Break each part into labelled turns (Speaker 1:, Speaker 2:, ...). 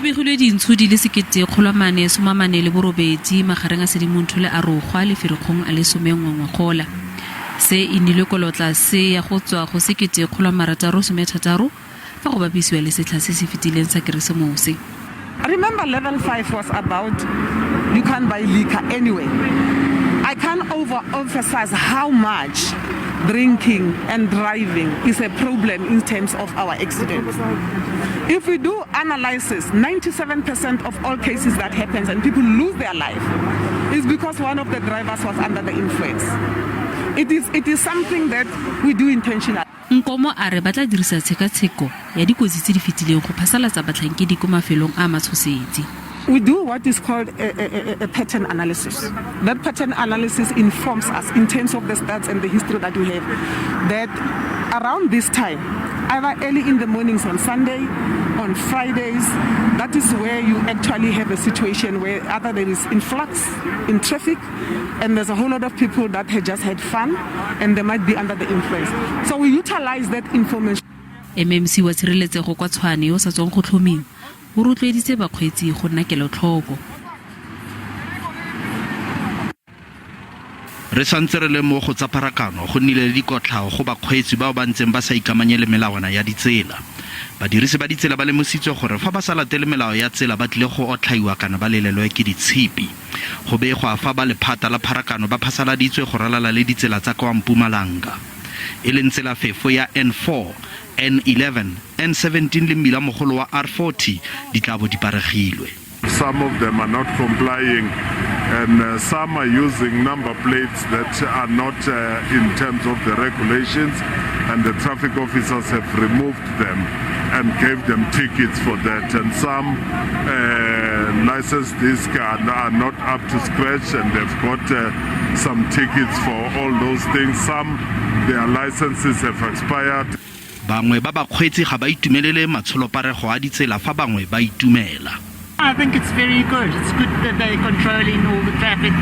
Speaker 1: begilwe dintsho di le 1,448 magareng a Sedimonthole a Rogwa le Ferikgong a le 11 se inilwe kolotlase ya go tswa go 1,660 fa go bapisiwa le setlha se se fetileng sa Keresemose.
Speaker 2: Remember, level 5 was about you can't buy liquor anyway. I can't overemphasize how much drinking and driving is a problem in terms of our accidents. If we do analysis, 97% of all cases that happens and people lose their life is because one of the drivers was under the influence. It is something that we do intentionally.
Speaker 1: Nkomo a re batla dirisa tshekatsheko ya dikotsi tse di fetileng go phasalatsa batlhankedi ko mafelong a matshosetsi.
Speaker 2: We do what is called a pattern analysis. That pattern analysis informs us in terms of the stats and the history that we have, that around this time, either early in the mornings on Sunday, on Fridays, that is where you actually have a situation where either there is influx in traffic and there's a whole lot of people that have just had fun and they might be under the influence. So we utilize that information.
Speaker 1: MMC wa tshireletsego kwa Tshwane yo sa tswang go tlhomiwa o rotloeditse bakgweetsi go nna kelotlhoko.
Speaker 3: Re santse re le mo go tsa pharakano go nnile le dikotlhao go bakgweetsi bao ba ntseng ba sa ikamanye le melawana ya ditsela. Badirisi ba ditsela ba lemositswe gore fa ba sa latele melao ya tsela ba tlile go otlhaiwa kana ba lelelwe ke ditshipi. Go begwa fa ba lephata la pharakano ba phasaladitswe go ralala le ditsela tsa kwa Mpumalanga. E leng tsela fefo ya N4, N11, N17 le mmila mogolo wa R40 di tla bo di paregilwe.
Speaker 4: Some of them are not complying and some are using number plates that are not in terms of the regulations, and the traffic officers have removed them and gave them tickets for that, and some license discs are not up to scratch and they've got some tickets for all those things. Some their licenses have expired.
Speaker 3: Bangwe ba bakgweetsi ga ba itumelele matsholoparego a ditsela fa bangwe ba itumela.
Speaker 5: I think it's very good. It's good that they're controlling all the traffic,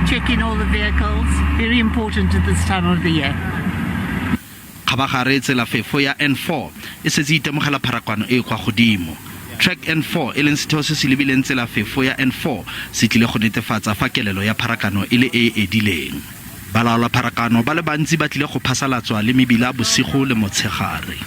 Speaker 5: checking all the vehicles. Very important at this time of the year.
Speaker 3: Khabagare tsela fefo ya N4 e setse itemogela pharakano e kwa godimo. Track N4 e leng setheo se se lebileng tsela fefo ya N4 se tlile go netefatsa fa kelelo ya pharakano e le e edileng. Balaola pharakano ba le bantsi ba tlile go phasalatswa le mebila bosigo le motshegare.